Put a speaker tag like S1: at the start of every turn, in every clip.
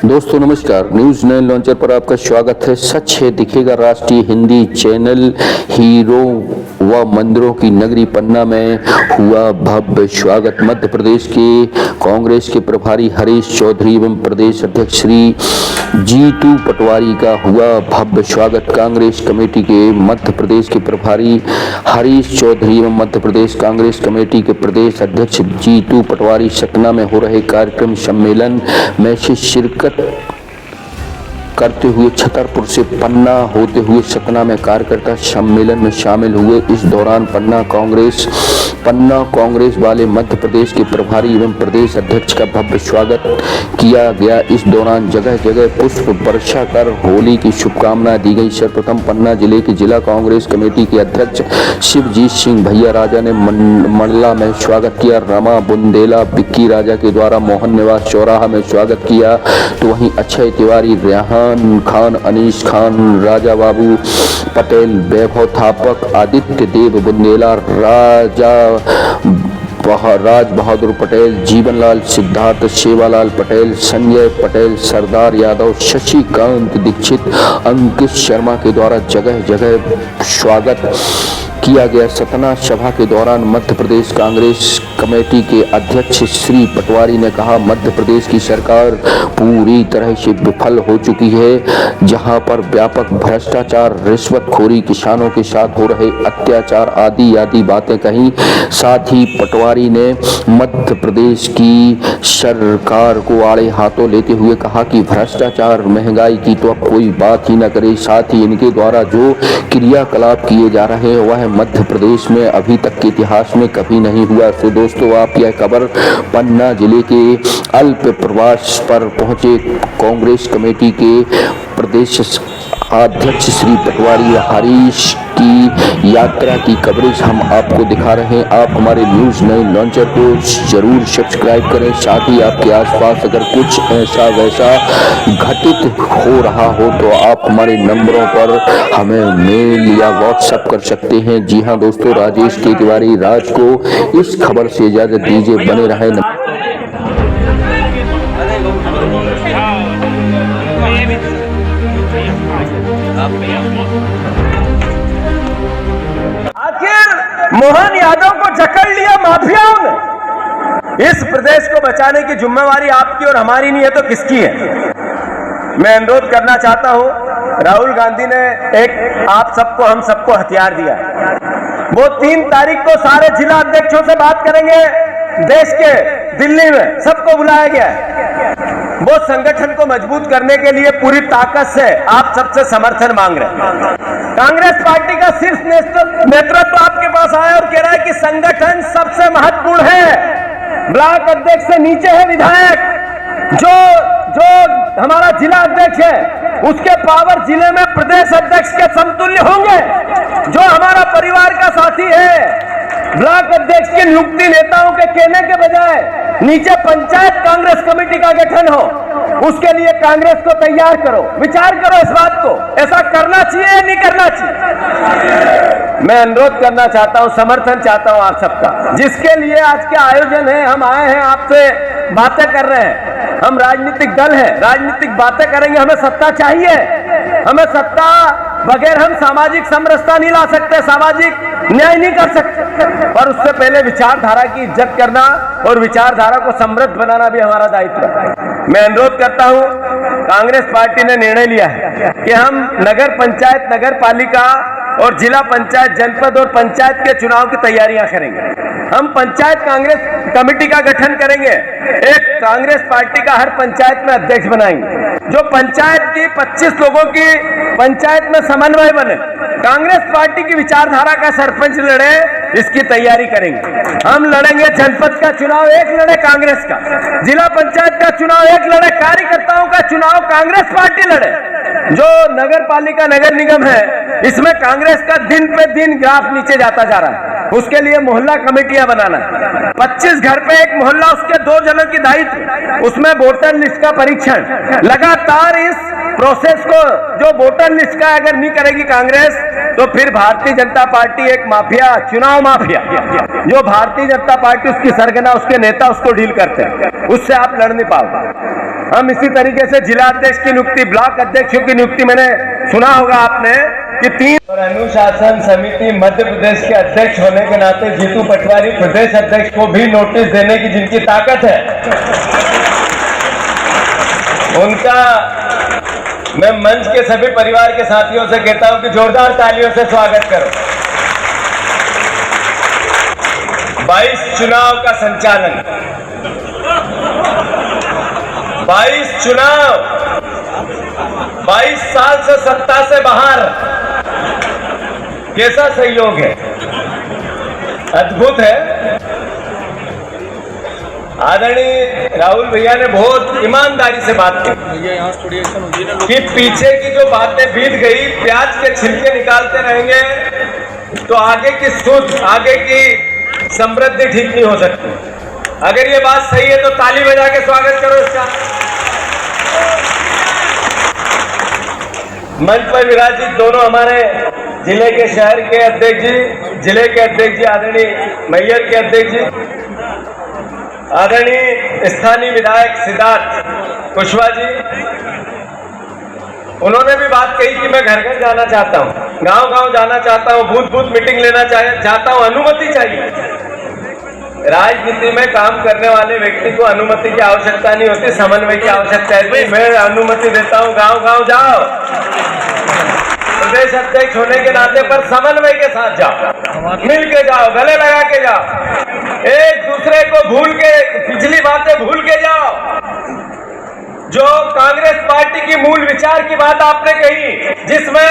S1: दोस्तों नमस्कार, news 9 launcher पर आपका स्वागत है। सच है दिखेगा राष्ट्रीय हिंदी चैनल हीरो व मंदिरों की नगरी पन्ना में हुआ भव्य स्वागत। मध्य प्रदेश के कांग्रेस के प्रभारी हरीश चौधरी एवं प्रदेश अध्यक्ष श्री जीतू पटवारी का हुआ भव्य स्वागत। कांग्रेस कमेटी के मध्य प्रदेश के प्रभारी हरीश चौधरी एवं मध्य प्रदेश कांग्रेस कमेटी के प्रदेश अध्यक्ष जीतू पटवारी सतना में हो रहे कार्यक्रम सम्मेलन में शिरकत करते हुए छतरपुर से पन्ना होते हुए सतना में कार्यकर्ता सम्मेलन में शामिल हुए। इस दौरान पन्ना कांग्रेस वाले मध्य प्रदेश के प्रभारी एवं प्रदेश अध्यक्ष का भव्य स्वागत किया गया। इस दौरान जगह जगह पुष्प वर्षा कर होली की शुभकामनाएं दी गई। सर्वप्रथम पन्ना जिले की जिला कांग्रेस कमेटी के अध्यक्ष शिवजीत सिंह भैया राजा ने मंडला में स्वागत किया। रमा बुंदेला विक्की राजा के द्वारा मोहन निवास चौराहा में स्वागत किया, तो वहीं अक्षय तिवारी, रेहान खान, अनीश खान, राजा बाबू पटेल, वैभव थापक, आदित्य देव बुंदेला, राज बहादुर पटेल, जीवनलाल सिद्धार्थ, सेवालाल पटेल, संजय पटेल, सरदार यादव, शशिकांत दीक्षित, अंकित शर्मा के द्वारा जगह जगह स्वागत किया गया। सतना सभा के दौरान मध्य प्रदेश कांग्रेस कमेटी के अध्यक्ष श्री पटवारी ने कहा, मध्य प्रदेश की सरकार पूरी तरह से विफल हो चुकी है, जहां पर व्यापक भ्रष्टाचार, रिश्वतखोरी, किसानों के साथ हो रहे अत्याचार आदि बातें कही। साथ ही पटवारी ने मध्य प्रदेश की सरकार को आड़े हाथों लेते हुए कहा कि भ्रष्टाचार, महंगाई की तो अब कोई बात ही न करे। साथ ही इनके द्वारा जो क्रियाकलाप किए जा रहे हैं वह मध्य प्रदेश में अभी तक के इतिहास में कभी नहीं हुआ। तो दोस्तों, आप यह खबर पन्ना जिले के अल्प प्रवास पर पहुंचे कांग्रेस कमेटी के प्रदेश अध्यक्ष श्री पटवारी हरीश की यात्रा की कवरेज हम आपको दिखा रहे हैं। आप हमारे न्यूज 9 लॉन्चर को जरूर सब्सक्राइब करें। साथ ही आपके आसपास अगर कुछ ऐसा वैसा घटित हो रहा हो तो आप हमारे नंबरों पर हमें मेल या व्हाट्सएप कर सकते हैं। जी हाँ दोस्तों, राजेश के तिवारी राज को इस खबर से इजाजत दीजिए। बने रहे
S2: आखिर मोहन यादव को जकड़ लिया माफियाओं ने। इस प्रदेश को बचाने की जिम्मेवारी आपकी और हमारी नहीं है तो किसकी है? मैं अनुरोध करना चाहता हूं, राहुल गांधी ने एक आप सबको हम सबको हथियार दिया है। वो 3 तारीख को सारे जिला अध्यक्षों से बात करेंगे देश के, दिल्ली में सबको बुलाया गया है। वो संगठन को मजबूत करने के लिए पूरी ताकत से आप सबसे समर्थन मांग रहे हैं। कांग्रेस पार्टी का शीर्ष नेतृत्व आपके पास आया और कह रहा है कि संगठन सबसे महत्वपूर्ण है। ब्लॉक अध्यक्ष से नीचे है विधायक, जो हमारा जिला अध्यक्ष है उसके पावर जिले में प्रदेश अध्यक्ष के समतुल्य होंगे। जो हमारा परिवार का साथी है, ब्लॉक अध्यक्ष की नियुक्ति नेताओं के कहने के बजाय नीचे पंचायत कांग्रेस कमेटी का गठन हो, उसके लिए कांग्रेस को तैयार करो, विचार करो इस बात को। ऐसा करना चाहिए या नहीं करना चाहिए? मैं अनुरोध करना चाहता हूं, समर्थन चाहता हूं आप सबका, जिसके लिए आज के आयोजन है। हम आए हैं, आपसे बातें कर रहे हैं। हम राजनीतिक दल हैं, राजनीतिक बातें करेंगे। हमें सत्ता चाहिए, हमें सत्ता बगैर हम सामाजिक समरसता नहीं ला सकते, सामाजिक न्याय नहीं कर सकते, पर उससे पहले विचारधारा की इज्जत करना और विचारधारा को समृद्ध बनाना भी हमारा दायित्व है। मैं अनुरोध करता हूं, कांग्रेस पार्टी ने निर्णय लिया है कि हम नगर पंचायत, नगर पालिका और जिला पंचायत, जनपद और पंचायत के चुनाव की तैयारियां करेंगे। हम पंचायत कांग्रेस कमेटी का गठन करेंगे। एक कांग्रेस पार्टी का हर पंचायत में अध्यक्ष बनाएंगे, जो पंचायत की 25 लोगों की पंचायत में समन्वय बने। कांग्रेस पार्टी की विचारधारा का सरपंच लड़े, इसकी तैयारी करेंगे। हम लड़ेंगे जनपद का चुनाव, एक लड़े कांग्रेस का, जिला पंचायत का चुनाव एक लड़े, कार्यकर्ताओं का चुनाव कांग्रेस पार्टी लड़े। जो नगर पालिका, नगर निगम है, इसमें कांग्रेस का दिन पे दिन ग्राफ नीचे जाता जा रहा है। उसके लिए मोहल्ला कमेटियां बनाना, 25 घर पे एक मोहल्ला, उसके 2 जनों की दायित्व, उसमें वोटर लिस्ट का परीक्षण। लगातार इस प्रोसेस को, जो वोटर लिस्ट का अगर नहीं करेगी कांग्रेस तो फिर भारतीय जनता पार्टी एक माफिया, चुनाव माफिया, जो भारतीय जनता पार्टी उसकी सरगना, उसके नेता उसको डील करते हैं, उससे आप लड़ नहीं पाओगे। हम इसी तरीके से जिला अध्यक्ष की नियुक्ति, ब्लॉक अध्यक्षों की नियुक्ति, मैंने सुना होगा आपने कि 3 और अनुशासन समिति मध्य प्रदेश के अध्यक्ष होने के नाते जीतू पटवारी प्रदेश अध्यक्ष को भी नोटिस देने की जिनकी ताकत है, उनका मैं मंच के सभी परिवार के साथियों से कहता हूं कि जोरदार तालियों से स्वागत करो। 22 चुनाव का संचालन, 22 चुनाव, 22 साल से सत्ता से बाहर, कैसा सहयोग है, अद्भुत है। आदरणीय राहुल भैया ने बहुत ईमानदारी से बात की कि पीछे की जो बातें बीत गई, प्याज के छिलके निकालते रहेंगे तो आगे की सूझ, आगे की समृद्धि ठीक नहीं हो सकती। अगर ये बात सही है तो ताली बजा के स्वागत करो इसका। मंच पर विराजित दोनों हमारे जिले के, शहर के अध्यक्ष जी, जिले के अध्यक्ष जी, आदरणीय मैयर के अध्यक्ष जी, आदरणीय स्थानीय विधायक सिद्धार्थ कुशवाहा जी, उन्होंने भी बात कही कि मैं घर घर जाना चाहता हूं, गांव गांव जाना चाहता हूं, बूथ बूथ मीटिंग लेना चाहता हूं, अनुमति चाहिए। राजनीति में काम करने वाले व्यक्ति को अनुमति की आवश्यकता नहीं होती, समन्वय की आवश्यकता है। मैं अनुमति देता हूं, गांव गांव जाओ, प्रदेश अध्यक्ष होने के नाते पर समन्वय के साथ जाओ, मिल के जाओ, गले लगा के जाओ, एक दूसरे को भूल के, पिछली बातें भूल के जाओ। जो कांग्रेस पार्टी की मूल विचार की बात आपने कही, जिसमें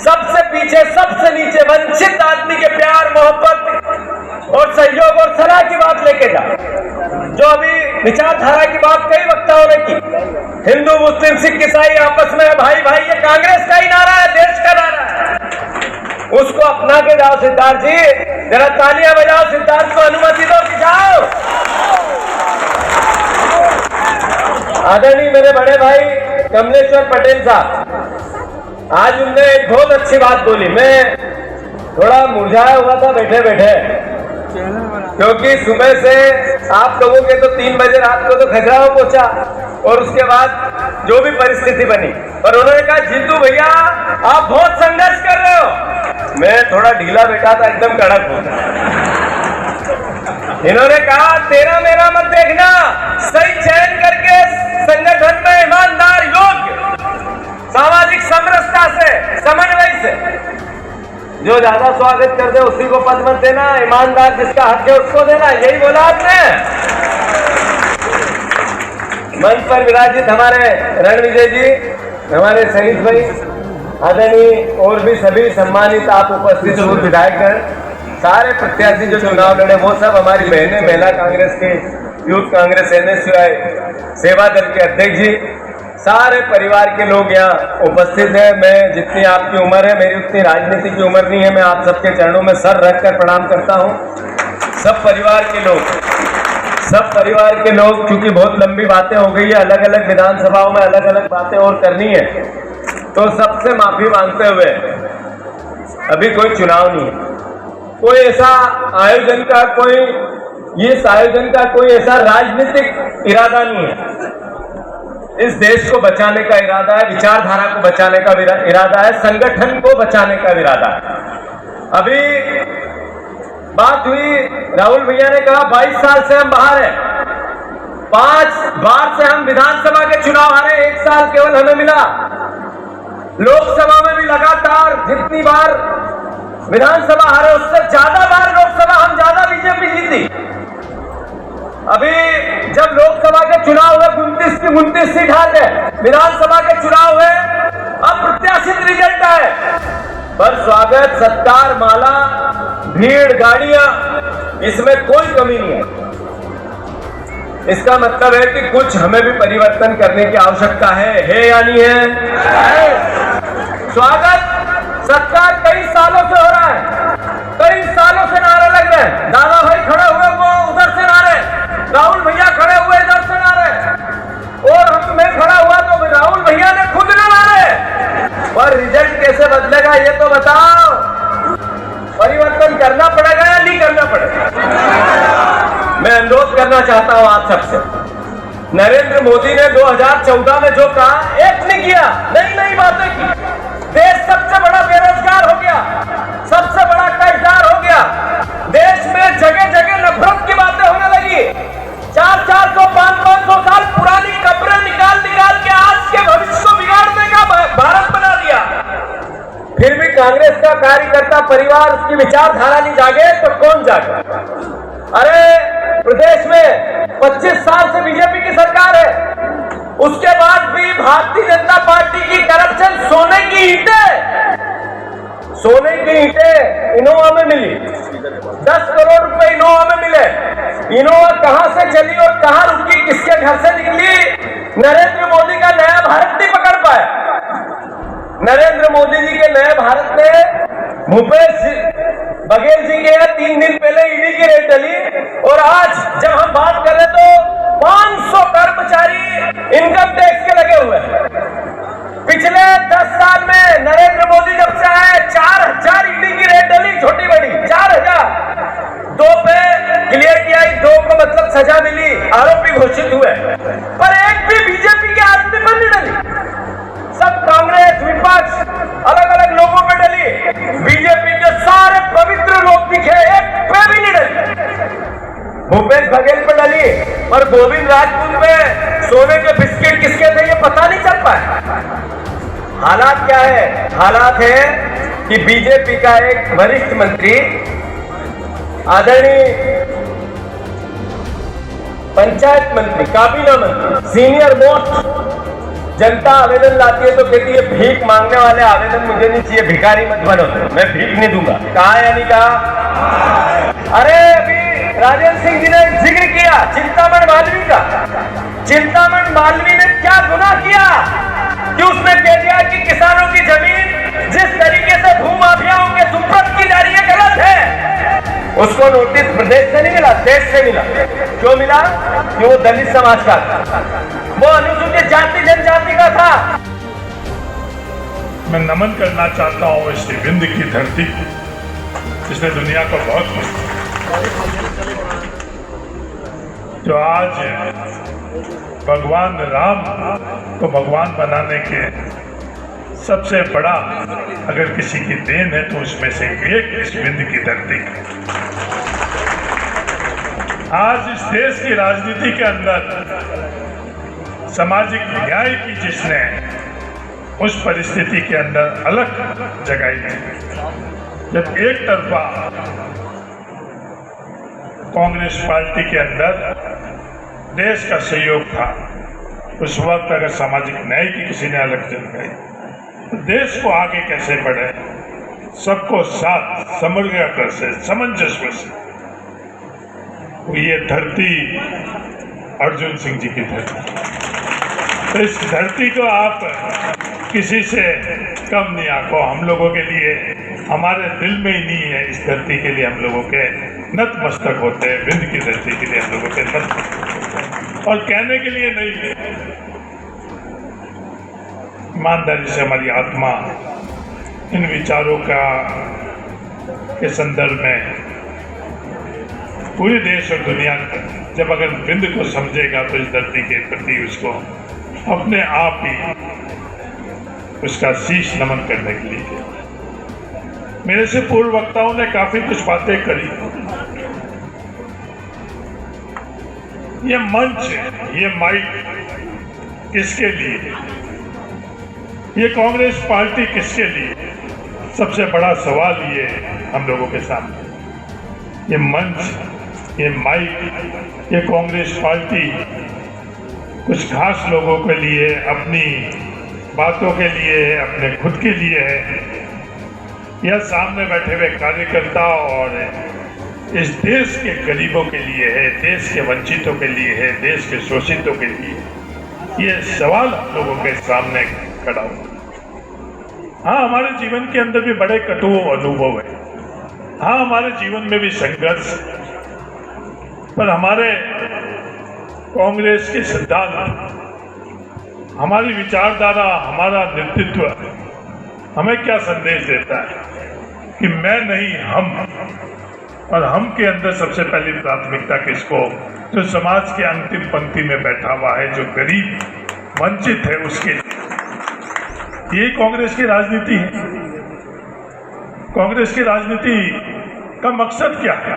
S2: सबसे पीछे, सबसे नीचे वंचित आदमी के प्यार, मोहब्बत और सहयोग और सलाह की बात लेके जाओ। जो अभी विचारधारा की बात कई वक्ताओं ने की, हिंदू मुस्लिम सिख ईसाई आपस में भाई भाई, ये कांग्रेस का ही नारा है, देश का नारा है, उसको अपना के जाओ। सिद्धार्थ जी जरा तालियां बजाओ, सिद्धार्थ को अनुमति दो कि जाओ। आदरणीय मेरे बड़े भाई कमलेश्वर पटेल साहब, आज उनने एक बहुत अच्छी बात बोली। मैं थोड़ा मुरझाया हुआ था बैठे बैठे, क्योंकि सुबह से आप लोगों के तो 3 बजे रात को तो खजुराहो पहुंचा और उसके बाद जो भी परिस्थिति बनी, और उन्होंने कहा जीतू भैया आप बहुत संघर्ष कर रहे हो। मैं थोड़ा ढीला बैठा था, एकदम कड़क हो। इन्होंने कहा तेरा मेरा मत देखना, सही चयन करके संगठन में ईमानदार, योग्य, सामाजिक समरसता से, समन्वय से जो ज्यादा स्वागत कर दे उसी को पद मत देना, ईमानदार जिसका हक है उसको देना, यही बोला आपने। मंच पर विराजित हमारे रणविजय जी, हमारे शहीद भाई, आदरणीय और भी सभी सम्मानित आप उपस्थित हुए विधायकगण, सारे प्रत्याशी जो चुनाव लड़े वो सब हमारी बहनें, महिला कांग्रेस के, यूथ कांग्रेस, NSUI सेवा दल के अध्यक्ष जी, सारे परिवार के लोग यहाँ उपस्थित हैं। मैं, जितनी आपकी उम्र है, मेरी उतनी राजनीति की उम्र नहीं है, मैं आप सबके चरणों में सर रखकर प्रणाम करता हूँ। सब परिवार के लोग, क्योंकि बहुत लंबी बातें हो गई है, अलग अलग विधानसभाओं में अलग अलग बातें और करनी है, तो सबसे माफी मांगते हुए, अभी कोई चुनाव नहीं है, कोई ऐसा आयोजन का, इस आयोजन का कोई ऐसा राजनीतिक इरादा नहीं है। इस देश को बचाने का इरादा है, विचारधारा को बचाने का इरादा है, संगठन को बचाने का इरादा है। अभी बात हुई, राहुल भैया ने कहा 22 साल से हम बाहर हैं, 5 बार से हम विधानसभा के चुनाव हारे, 1 साल केवल हमें मिला। लोकसभा में भी लगातार जितनी बार विधानसभा हारे, उससे ज्यादा बार लोकसभा हम ज्यादा बीजेपी जीती। अभी जब लोकसभा के चुनाव हुए 29 की 29 सीट हारे, विधानसभा के चुनाव हुए, अप्रत्याशित रिजल्ट आए, पर स्वागत, सत्कार, माला, भीड़, गाड़ियां, इसमें कोई कमी नहीं है। इसका मतलब है कि कुछ हमें भी परिवर्तन करने की आवश्यकता है या नहीं है? स्वागत, सत्कार कई सालों से हो रहा है, कई सालों से नारे लग रहे हैं। दादा भाई खड़े हुए वो उधर से नारे, राहुल भैया खड़े हुए इधर से नारे, और मैं खड़ा हुआ तो राहुल भैया ने खुद ना नारे, पर रिजल्ट कैसे बदलेगा ये तो बताओ। करना चाहता हूं आप सबसे। नरेंद्र मोदी ने 2014 में जो कहा, एक नहीं किया, नई नई बातें की। देश सबसे बड़ा बेरोजगार हो गया, सबसे बड़ा कर्जदार हो गया, देश में जगह जगह नफरत की बातें होने लगी। 400 500 साल पुरानी कब्रें निकाल निकाल के आज के भविष्य को बिगाड़ने का भारत बना दिया। फिर भी कांग्रेस का कार्यकर्ता परिवार, उसकी विचारधारा नहीं जागे तो कौन जागे? अरे प्रदेश में 25 साल से बीजेपी की सरकार है, उसके बाद भी भारतीय जनता पार्टी की करप्शन, सोने की ईंटें इनोवा में मिली, 10 करोड़ रुपए इनोवा में मिले। इनोवा कहां से चली और कहां रुकी, किसके घर से निकली, नरेंद्र मोदी का नया भारत नहीं पकड़ पाया। नरेंद्र मोदी जी के नए भारत में भूपेश बघेल जी के 3 दिन पहले ईडी की रेड डली, और आज जब हम बात करें तो 500 कर्मचारी इनकम टैक्स के लगे हुए हैं। पिछले 10 साल में नरेंद्र मोदी जब से आए 4000 ईडी की रेड डली, छोटी बड़ी 4000। 2 पे क्लियर किया, 2 को मतलब सजा मिली, आरोपी घोषित हुए, पर एक भी बीजेपी के आदमी पर नहीं डली। सब कांग्रेस विपक्ष अलग अलग लोगों पे डली, बीजेपी के सारे पवित्र लोग दिखे, एक पे भी नहीं डली। भूपेश बघेल पे डली, पर गोविंद राजपूत पे सोने के बिस्किट किसके थे ये पता नहीं चल पाया। हालात क्या है? हालात है कि बीजेपी का एक वरिष्ठ मंत्री, आदरणीय पंचायत मंत्री, काबीना मंत्री, सीनियर मोस्ट, जनता आवेदन लाती है तो कहती है भीख मांगने वाले आवेदन मुझे नहीं चाहिए, भिखारी मत बनो, मैं भीख नहीं दूंगा। कहा या नहीं कहा? अरे अभी राजेंद्र सिंह जी ने जिक्र किया चिंतामण मालवी का। चिंतामण मालवी ने क्या गुनाह किया कि उसने कह दिया कि किसानों की जमीन जिस तरीके से भूमाफियाओं के सुपुर्द की जा रही है गलत है। उसको नोटिस प्रदेश से नहीं मिला, देश से मिला। क्यों मिला? कि वो दलित समाज का था, वो अनुसूचित जाति जनजाति का था।
S3: मैं नमन करना चाहता हूँ इस विंध्य की धरती, जिसने दुनिया को बहुत कुछ, जो आज भगवान राम को भगवान बनाने के सबसे बड़ा अगर किसी की देन है तो उसमें से एक इस विंध्य की धरती की। आज इस देश की राजनीति के अंदर सामाजिक न्याय की जिसने उस परिस्थिति के अंदर अलग जगाई थी, जब एक तरफा कांग्रेस पार्टी के अंदर देश का सहयोग था, उस वक्त अगर सामाजिक न्याय की किसी ने अलग जगाई तो देश को आगे कैसे बढ़े, सबको साथ समग्रता से, सामंजस्य से। ये धरती अर्जुन सिंह जी की धरती, तो इस धरती को आप किसी से कम नहीं आंको। हम लोगों के लिए, हमारे दिल में ही नहीं है, इस धरती के लिए हम लोगों के नतमस्तक होते हैं। विंध्य की धरती के लिए हम लोगों के नतमस्तक, और कहने के लिए नहीं, ईमानदारी से हमारी आत्मा इन विचारों का के संदर्भ में पूरे देश और दुनिया जब अगर विंध्य को समझेगा तो इस धरती के प्रति उसको अपने आप ही उसका शीश नमन करने के लिए। मेरे से पूर्व वक्ताओं ने काफी कुछ बातें करी। ये मंच, ये माइक किसके लिए, ये कांग्रेस पार्टी किसके लिए, सबसे बड़ा सवाल ये हम लोगों के सामने। ये मंच, ये माइक, ये कांग्रेस पार्टी कुछ खास लोगों के लिए, अपनी बातों के लिए, अपने खुद के लिए है, या सामने बैठे हुए कार्यकर्ता और इस देश के गरीबों के लिए है, देश के वंचितों के लिए है, देश के शोषितों के लिए। ये सवाल हम लोगों के सामने खड़ा हुआ। हाँ, हमारे जीवन के अंदर भी बड़े कटु अनुभव है, हाँ हमारे जीवन में भी संघर्ष, पर हमारे कांग्रेस के सिद्धांत, हमारी विचारधारा, हमारा नेतृत्व हमें क्या संदेश देता है कि मैं नहीं, हम और हम के अंदर सबसे पहली प्राथमिकता किसको, जो समाज के अंतिम पंक्ति में बैठा हुआ है, जो गरीब वंचित है, उसके लिए। यही कांग्रेस की राजनीति है। कांग्रेस की राजनीति का मकसद क्या है?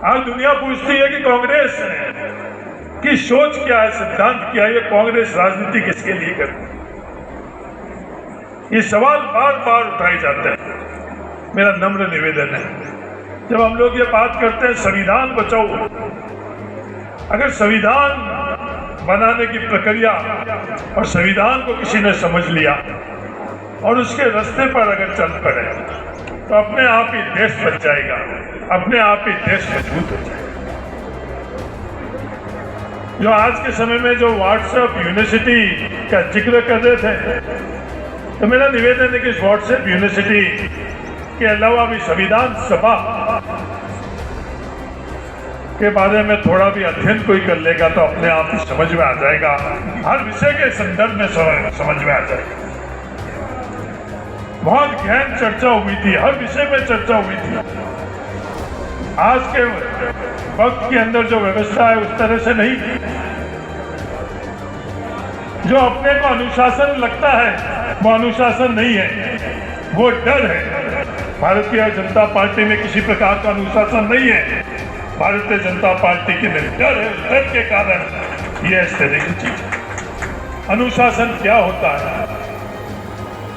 S3: आज दुनिया पूछती है कि कांग्रेस की सोच क्या है, सिद्धांत क्या है, ये कांग्रेस राजनीति किसके लिए करती है? ये सवाल बार बार उठाए जाते हैं। मेरा नम्र निवेदन है, जब हम लोग ये बात करते हैं संविधान बचाओ, अगर संविधान बनाने की प्रक्रिया और संविधान को किसी ने समझ लिया और उसके रास्ते पर अगर चल पड़े तो अपने आप ही देश बच जाएगा, अपने आप ही देश मजबूत हो जाएगा। जो आज के समय में जो व्हाट्सएप यूनिवर्सिटी का जिक्र कर रहे थे, तो मेरा निवेदन है कि इस व्हाट्सएप यूनिवर्सिटी के अलावा भी संविधान सभा के बारे में थोड़ा भी अध्ययन कोई कर लेगा तो अपने आप ही समझ में आ जाएगा, हर विषय के संदर्भ में समझ में आ जाएगा। बहुत गहन चर्चा हुई थी, हर विषय में चर्चा हुई थी। आज के वक्त के अंदर जो व्यवस्था है उस तरह से नहीं। जो अपने को अनुशासन लगता है वो अनुशासन नहीं है, वो डर है। भारतीय जनता पार्टी में किसी प्रकार का अनुशासन नहीं है। भारतीय जनता पार्टी के डर है, डर के कारण ये इस तरह की चीज। अनुशासन क्या होता है?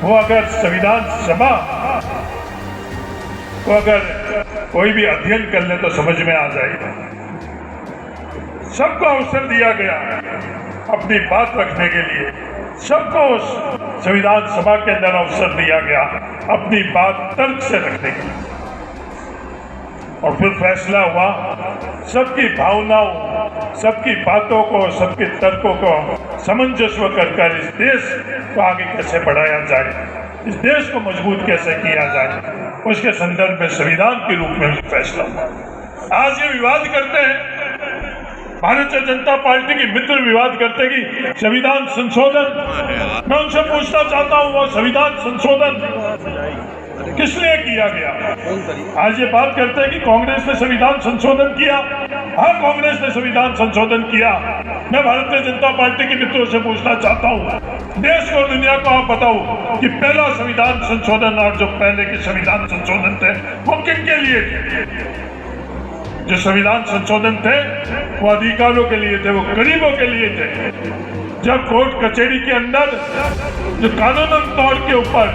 S3: वो अगर संविधान सभा को अगर कोई भी अध्ययन कर ले तो समझ में आ जाएगा। सबको अवसर दिया गया अपनी बात रखने के लिए, सबको संविधान सभा के अंदर अवसर दिया गया अपनी बात तर्क से रखने के लिए, और फिर फैसला हुआ सबकी भावनाओं, सबकी बातों को, सबके तर्कों को सामंजस्य कर इस देश को आगे कैसे बढ़ाया जाए, इस देश को मजबूत कैसे किया जाए, उसके संदर्भ में संविधान के रूप में फैसला हुआ। आज ये विवाद करते हैं, भारतीय जनता पार्टी के मित्र विवाद करते हैं कि संविधान संशोधन। मैं उनसे पूछना चाहता हूँ, वो संविधान संशोधन किस लिए किया गया? आज ये बात करते हैं कि कांग्रेस ने संविधान संशोधन किया। हाँ, कांग्रेस ने संविधान संशोधन किया। मैं भारतीय जनता पार्टी के मित्रों से पूछना चाहता हूँ, देश और दुनिया को आप बताओ कि पहला संविधान संशोधन और जो पहले के संविधान संशोधन थे वो किन के लिए थे? जो संविधान संशोधन थे वो अधिकारों के लिए थे, वो गरीबों के लिए थे। जब कोर्ट कचहरी के अंदर जो कानूनन तौर के ऊपर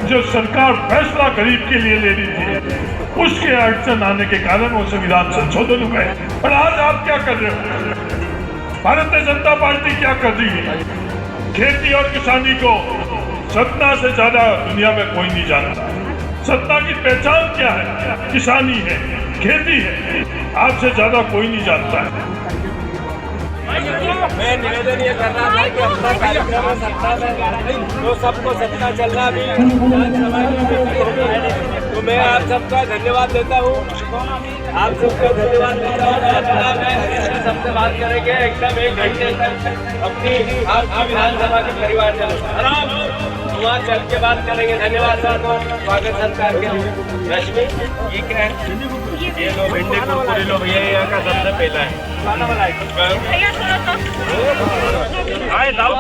S3: जो सरकार फैसला गरीब के लिए ले रही थी, उसके अड़चन आने के कारण वो संविधान संशोधन हुए। और आज आप क्या कर रहे हो? भारतीय जनता पार्टी क्या कर रही है? खेती और किसानी को सत्ता से ज्यादा दुनिया में कोई नहीं जानता। सत्ता की पहचान क्या है? किसानी है, खेती है, आपसे ज्यादा कोई नहीं जानता है।
S4: मैं निवेदन ये कर रहा था कि अपना कार्यक्रम सत्ता में तो सबको सत्ता चलना भी, तो मैं आप सबका धन्यवाद देता हूँ। आप सबका धन्यवाद देता हूँ। मैं सबसे बात करेंगे एकदम 1 घंटे तक अपनी आपकी विधानसभा के परिवार चल वहाँ चल के बात करेंगे। धन्यवाद सर, स्वागत सत्कार के लिए। रश्मि ये क्या है? ये लो भिंडी कुरकुरी लो भैया, यहाँ का सबसे पहला है। आए दाऊ